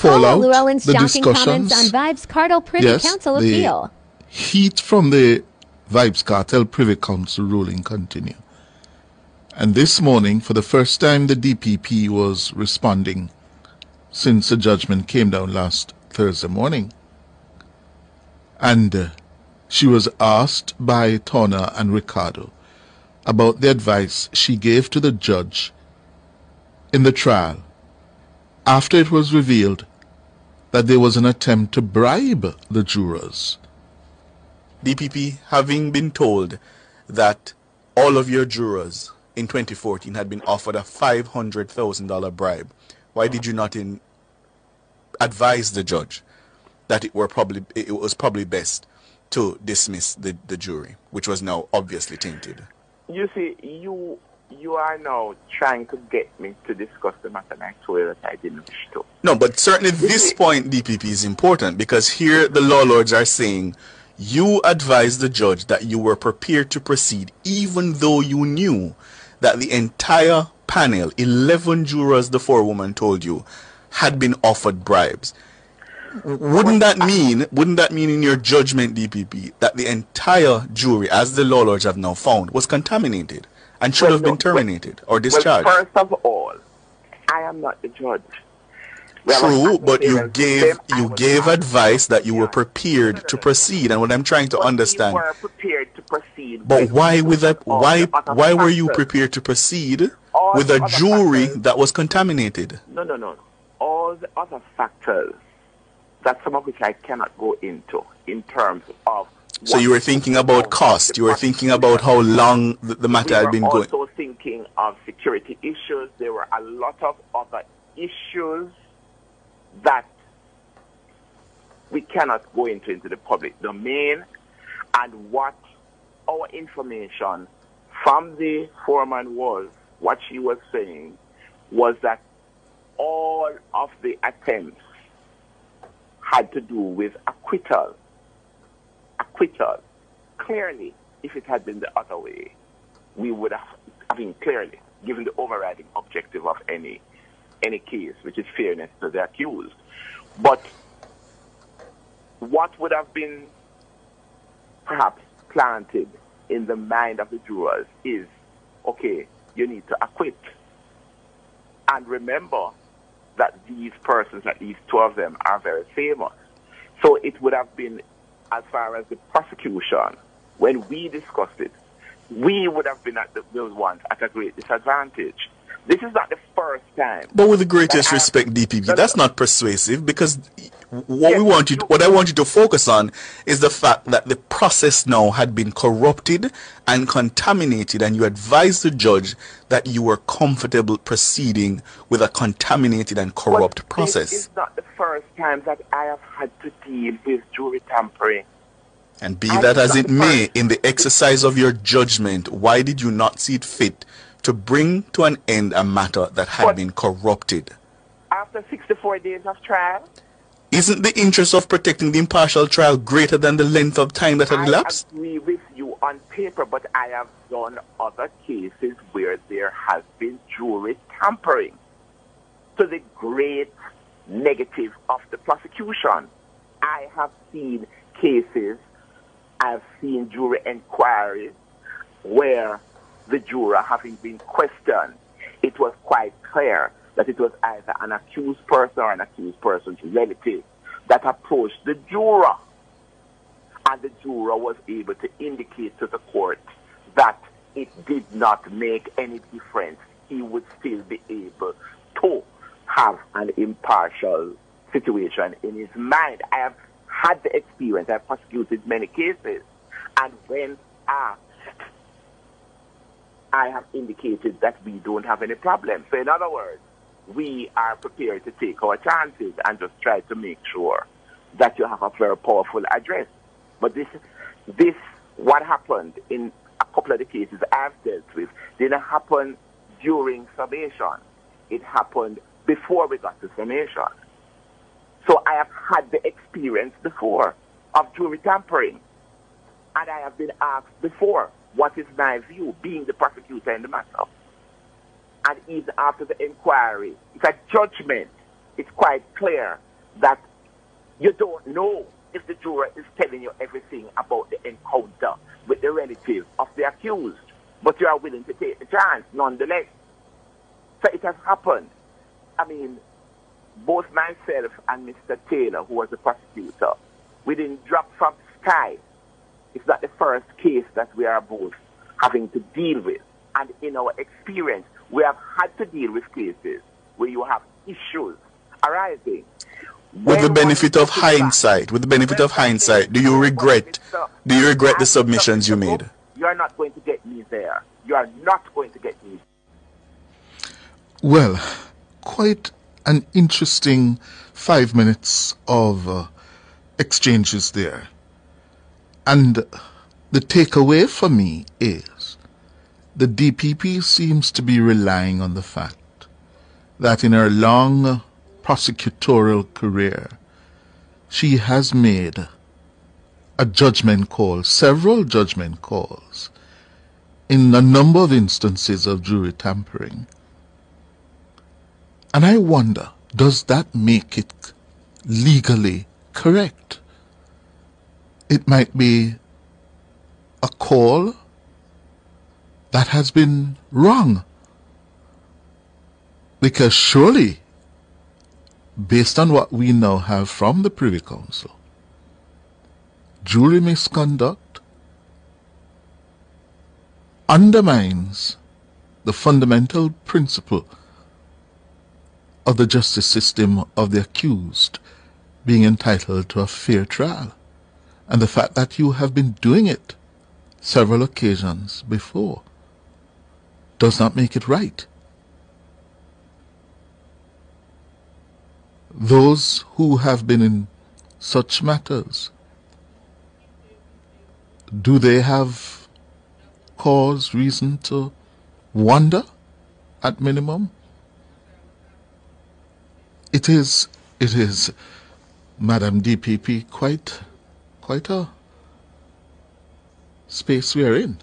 fallout, Llewelyn's the shocking discussions, comments on Vybz Kartel Privy Council appeal. Heat from the Vybz Kartel Privy Council ruling continue. And this morning, for the first time, the DPP was responding since the judgment came down last Thursday morning. And she was asked by Tona and Ricardo about the advice she gave to the judge in the trial after it was revealed that there was an attempt to bribe the jurors. DPP, having been told that all of your jurors in 2014 had been offered a $500,000 bribe, why did you not advise the judge that it was probably best to dismiss the jury, which was now obviously tainted? You see, you are now trying to get me to discuss the matter, and I told you that I didn't wish to. No, but certainly this point, DPP, is important, because here the law lords are saying you advised the judge that you were prepared to proceed even though you knew that the entire panel, 11 jurors, the forewoman told you, had been offered bribes. Wouldn't that mean in your judgment, DPP, that the entire jury, as the law lords have now found, was contaminated and should have been terminated or discharged? Well, first of all, I am not the judge. True, but you gave advice that you were prepared to proceed, and what I'm trying to understand. We were prepared to proceed. But why were you prepared to proceed with a jury that was contaminated? No. All the other factors, that some of which I cannot go into in terms of. So you were thinking about cost. You were thinking about how long the matter had been going. We were also thinking of security issues. There were a lot of other issues that we cannot go into the public domain, and what our information from the foreman was, what she was saying, was that all of the attempts had to do with acquittal. Clearly, if it had been the other way, we would have, clearly, given the overriding objective of any case, which is fairness to the accused. But what would have been perhaps planted in the mind of the jurors is, okay, you need to acquit. And remember that these persons, at least two of them, are very famous. So it would have been, as far as the prosecution, when we discussed it, we would have been at those ones at a great disadvantage. This is not the first time. But with the greatest respect, DPP, that's not persuasive, because what I want you to focus on is the fact that the process now had been corrupted and contaminated, and you advised the judge that you were comfortable proceeding with a contaminated and corrupt process. This is not the first time that I have had to deal with jury tampering. And be that as it may, in the exercise of your judgment, why did you not see it fit to bring to an end a matter that had been corrupted? After 64 days of trial? Isn't the interest of protecting the impartial trial greater than the length of time that had elapsed? I agree with you on paper, but I have done other cases where there has been jury tampering to the great negative of the prosecution. I have seen cases, I've seen jury inquiries where the juror, having been questioned, it was quite clear that it was either an accused person or an accused person's relative that approached the juror. And the juror was able to indicate to the court that it did not make any difference. He would still be able to have an impartial situation in his mind. I have had the experience. I've prosecuted many cases. And when asked, I have indicated that we don't have any problem. So in other words, we are prepared to take our chances and just try to make sure that you have a very powerful address. But this, what happened in a couple of the cases I've dealt with, didn't happen during summation. It happened before we got to summation. So I have had the experience before of jury tampering. And I have been asked before, what is my view, being the prosecutor in the matter? And even after the inquiry, it's a judgment. It's quite clear that you don't know if the juror is telling you everything about the encounter with the relative of the accused, but you are willing to take the chance nonetheless. So it has happened. I mean, both myself and Mr. Taylor, who was the prosecutor, we didn't drop from the sky. It's not the first case that we are both having to deal with. And in our experience, we have had to deal with cases where you have issues arising. With the benefit of hindsight, do you regret the submissions you made? You are not going to get me there. You are not going to get me. Well, quite an interesting 5 minutes of exchanges there. And the takeaway for me is the DPP seems to be relying on the fact that in her long prosecutorial career, she has made a judgment call, several judgment calls, in a number of instances of jury tampering. And I wonder, does that make it legally correct? It might be a call that has been wrong. Because surely, based on what we now have from the Privy Council, jury misconduct undermines the fundamental principle of the justice system of the accused being entitled to a fair trial. And the fact that you have been doing it several occasions before does not make it right. Those who have been in such matters, do they have cause, reason to wonder at minimum? It is, Madam DPP, quite a space we are in.